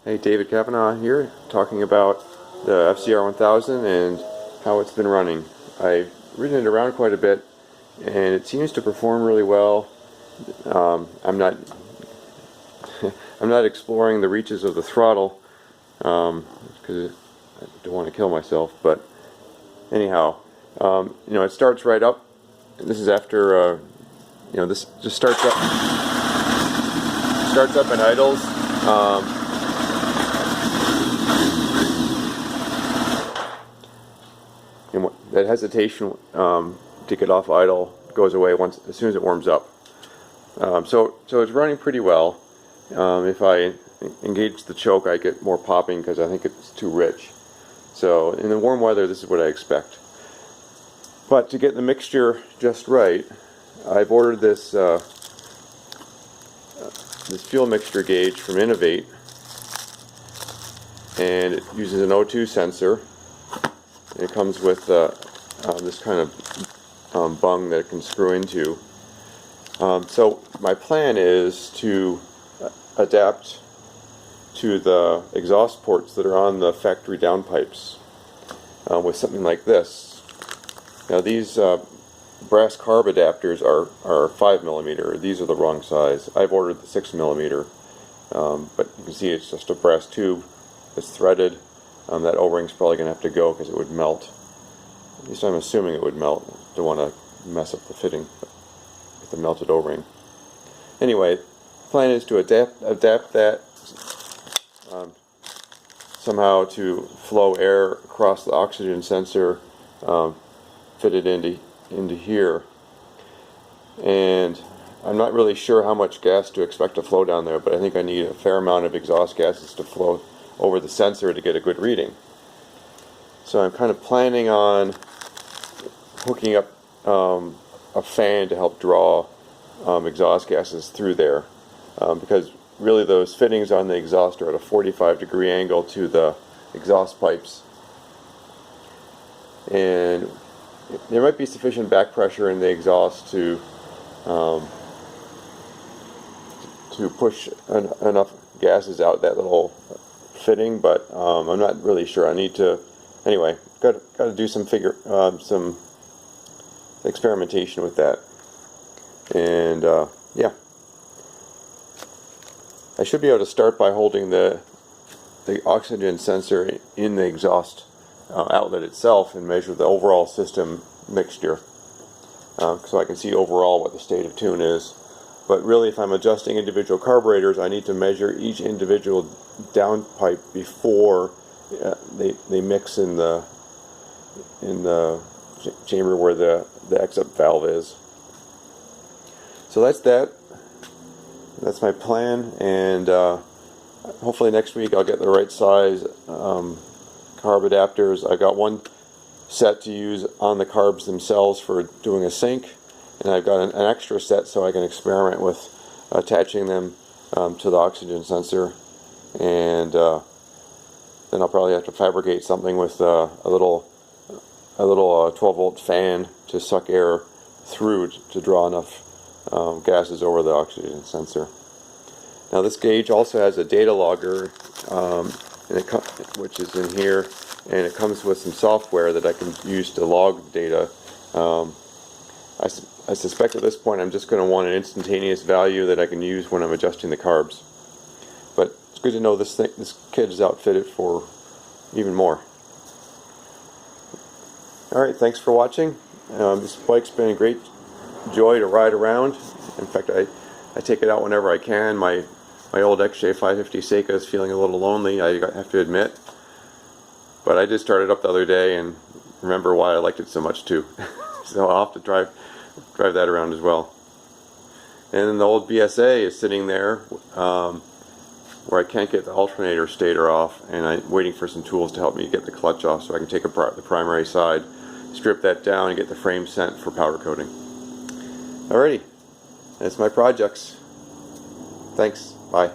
Hey, David Kavanaugh here, talking about the FZR1000 and how it's been running. I've ridden it around quite a bit, and it seems to perform really well. I'm not I'm not exploring the reaches of the throttle because I don't want to kill myself. But anyhow, it starts right up. This is after this just starts up and idles. And that hesitation to get off idle goes away as soon as it warms up. So it's running pretty well. If I engage the choke, I get more popping because I think it's too rich. So in the warm weather, this is what I expect. But to get the mixture just right, I've ordered this this fuel mixture gauge from Innovate, and it uses an O2 sensor. It comes with this kind of bung that it can screw into. So my plan is to adapt to the exhaust ports that are on the factory downpipes with something like this. Now these brass carb adapters are 5mm. These are the wrong size. I've ordered the 6mm, but you can see it's just a brass tube that's threaded. That O-ring's probably going to have to go because it would melt. At least I'm assuming it would melt. Don't want to mess up the fitting with the melted O-ring. Anyway, the plan is to adapt that somehow to flow air across the oxygen sensor fitted into here. And I'm not really sure how much gas to expect to flow down there, but I think I need a fair amount of exhaust gases to flow over the sensor to get a good reading. So I'm kind of planning on hooking up a fan to help draw exhaust gases through there, because really those fittings on the exhaust are at a 45-degree angle to the exhaust pipes, and there might be sufficient back pressure in the exhaust to push enough gases out that little fitting, but I'm not really sure. I need to, anyway, got to do some experimentation with that, and yeah, I should be able to start by holding the oxygen sensor in the exhaust outlet itself and measure the overall system mixture, so I can see overall what the state of tune is. But really, if I'm adjusting individual carburetors, I need to measure each individual downpipe before they mix in the chamber where the exit valve is. So that's my plan, and hopefully next week I'll get the right size carb adapters. I've got one set to use on the carbs themselves for doing a sync, and I've got an extra set so I can experiment with attaching them to the oxygen sensor, and then I'll probably have to fabricate something with a little 12-volt fan to suck air through to draw enough gases over the oxygen sensor. Now this gauge also has a data logger, which is in here, and it comes with some software that I can use to log data. I suspect at this point I'm just going to want an instantaneous value that I can use when I'm adjusting the carbs. But it's good to know this kit is outfitted for even more. Alright, thanks for watching. This bike's been a great joy to ride around. In fact, I take it out whenever I can. My old XJ550 Seika is feeling a little lonely, I have to admit. But I just started up the other day and remember why I liked it so much too. So I'll have to drive that around as well. And then the old BSA is sitting there where I can't get the alternator stator off, and I'm waiting for some tools to help me get the clutch off so I can take apart the primary side, strip that down, and get the frame sent for powder coating. Alrighty, that's my projects. Thanks. Bye.